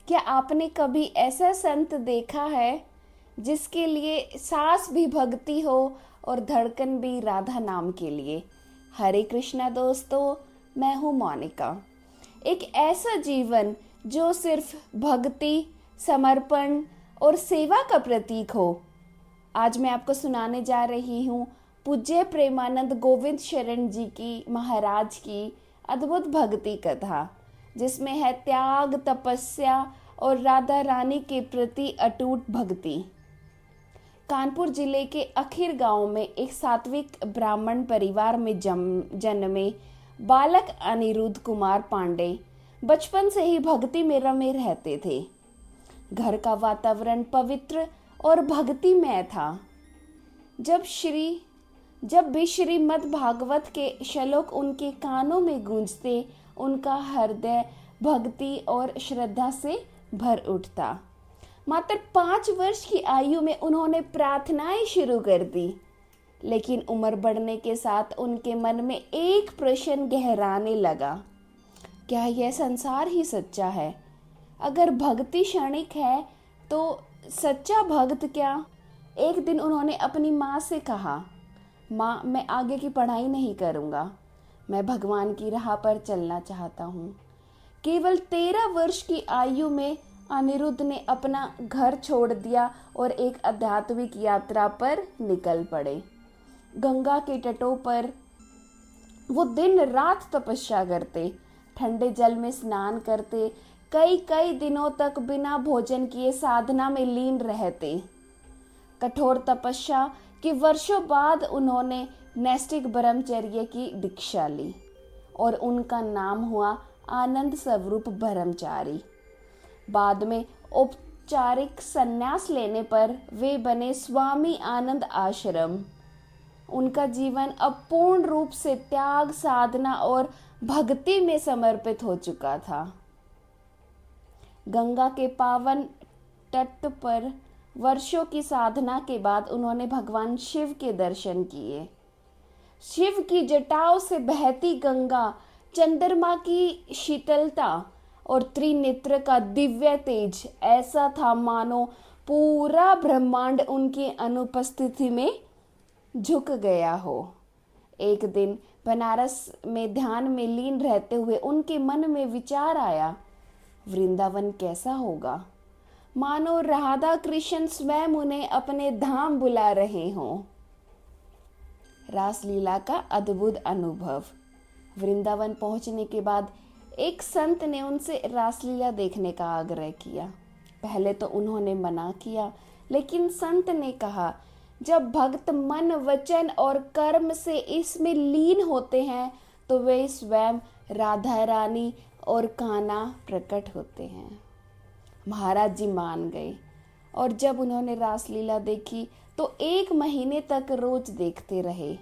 क्या आपने कभी ऐसा संत देखा है जिसके लिए सांस भी भक्ति हो और धड़कन भी राधा नाम के लिए? हरे कृष्णा दोस्तों, मैं हूँ मोनिका। एक ऐसा जीवन जो सिर्फ भक्ति, समर्पण और सेवा का प्रतीक हो। आज मैं आपको सुनाने जा रही हूँ पूज्य प्रेमानंद गोविंद शरण जी की महाराज की अद्भुत भक्ति कथा, जिसमें है त्याग, तपस्या और राधा रानी के प्रति अटूट भक्ति। कानपुर जिले के अखीर गांव में एक सात्विक ब्राह्मण परिवार में जन्मे बालक अनिरुद्ध कुमार पांडे बचपन से ही भक्ति में रमे रहते थे। घर का वातावरण पवित्र और भक्तिमय था। जब भी श्रीमद् भागवत के श्लोक उनके कानों में गूंजते, उनका हृदय भक्ति और श्रद्धा से भर उठता। मात्र 5 वर्ष की आयु में उन्होंने प्रार्थनाएं शुरू कर दी, लेकिन उम्र बढ़ने के साथ उनके मन में एक प्रश्न गहराने लगा। क्या यह संसार ही सच्चा है? अगर भक्ति क्षणिक है तो सच्चा भक्त क्या? एक दिन उन्होंने अपनी माँ से कहा, माँ, मैं आगे की पढ़ाई नहीं करूँगा, मैं भगवान की राह पर चलना चाहता हूँ। केवल 13 वर्ष की आयु में अनिरुद्ध ने अपना घर छोड़ दिया और एक आध्यात्मिक यात्रा पर निकल पड़े। गंगा के तटों पर वो दिन रात तपस्या करते, ठंडे जल में स्नान करते, कई दिनों तक बिना भोजन किए साधना में लीन रहते। कठोर तपस्या के वर्षों बाद उन्होंने नैष्ठिक ब्रह्मचर्य की दीक्षा ली और उनका नाम हुआ आनंद स्वरूप ब्रह्मचारी। बाद में औपचारिक संन्यास लेने पर वे बने स्वामी आनंद आश्रम। उनका जीवन अब पूर्ण रूप से त्याग, साधना और भक्ति में समर्पित हो चुका था। गंगा के पावन तट पर वर्षों की साधना के बाद उन्होंने भगवान शिव के दर्शन किए। शिव की जटाओं से बहती गंगा, चंद्रमा की शीतलता और त्रिनेत्र का दिव्य तेज ऐसा था मानो पूरा ब्रह्मांड उनकी अनुपस्थिति में झुक गया हो। एक दिन बनारस में ध्यान में लीन रहते हुए उनके मन में विचार आया, वृंदावन कैसा होगा? मानो राधा कृष्ण स्वयं उन्हें अपने धाम बुला रहे हों। रासलीला का अद्भुत अनुभव। वृंदावन पहुंचने के बाद एक संत ने उनसे रासलीला देखने का आग्रह किया। पहले तो उन्होंने मना किया, लेकिन संत ने कहा, जब भक्त मन, वचन और कर्म से इसमें लीन होते हैं तो वे स्वयं राधा रानी और कान्हा प्रकट होते हैं। महाराज जी मान गए और जब उन्होंने रासलीला देखी तो 1 महीने तक रोज देखते रहे।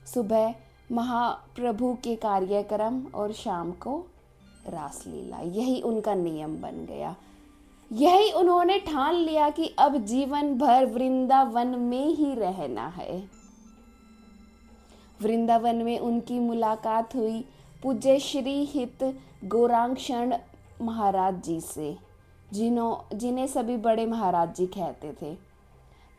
सुबह महाप्रभु के कार्यक्रम और शाम को रासलीला, यही उनका नियम बन गया। यही उन्होंने ठान लिया कि अब जीवन भर वृंदावन में ही रहना है। वृंदावन में उनकी मुलाकात हुई पूज्य श्री हित गौरांग महाराज जी से, जिन्हें सभी बड़े महाराज जी कहते थे।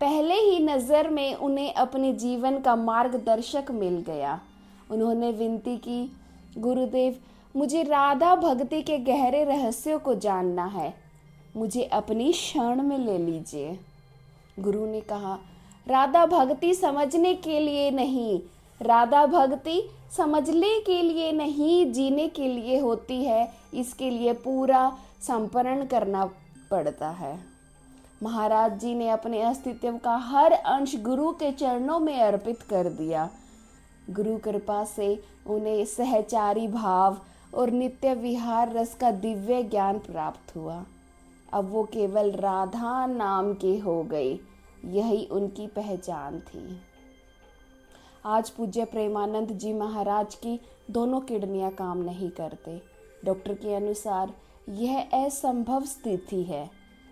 पहले ही नज़र में उन्हें अपने जीवन का मार्गदर्शक मिल गया। उन्होंने विनती की, गुरुदेव, मुझे राधा भक्ति के गहरे रहस्यों को जानना है, मुझे अपनी शरण में ले लीजिए। गुरु ने कहा, राधा भक्ति समझने के लिए नहीं, राधा भक्ति समझने के लिए नहीं, जीने के लिए होती है। इसके लिए पूरा समर्पण करना पड़ता है। महाराज जी ने अपने अस्तित्व का हर अंश गुरु के चरणों में अर्पित कर दिया। गुरु कृपा से उन्हें सहचारी भाव और नित्य विहार रस का दिव्य ज्ञान प्राप्त हुआ। अब वो केवल राधा नाम के हो गए, यही उनकी पहचान थी। आज पूज्य प्रेमानंद जी महाराज की दोनों किडनियां काम नहीं करते। डॉक्टर के अनुसार यह असंभव स्थिति है,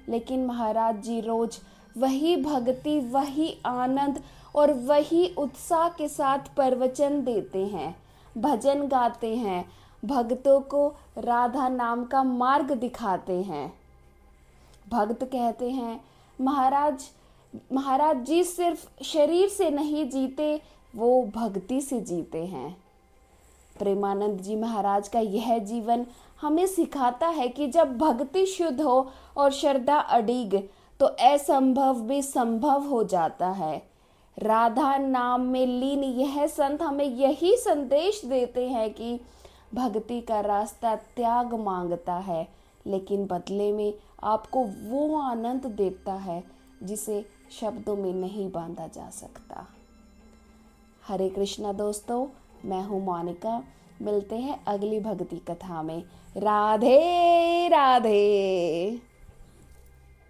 लेकिन महाराज जी रोज वही भक्ति, वही आनंद और वही उत्साह के साथ प्रवचन देते हैं, भजन गाते हैं भक्तों को राधा नाम का मार्ग दिखाते हैं। भक्त कहते हैं, महाराज महाराज जी सिर्फ शरीर से नहीं जीते, वो भक्ति से जीते हैं। प्रेमानंद जी महाराज का यह जीवन हमें सिखाता है कि जब भक्ति शुद्ध हो और श्रद्धा अडिग, तो असंभव भी संभव हो जाता है। राधा नाम में लीन यह संत हमें यही संदेश देते हैं कि भक्ति का रास्ता त्याग मांगता है, लेकिन बदले में आपको वो आनंद देता है जिसे शब्दों में नहीं बांधा जा सकता। हरे कृष्णा दोस्तों, मैं हूँ मोनिका। मिलते हैं अगली भक्ति कथा में। राधे राधे।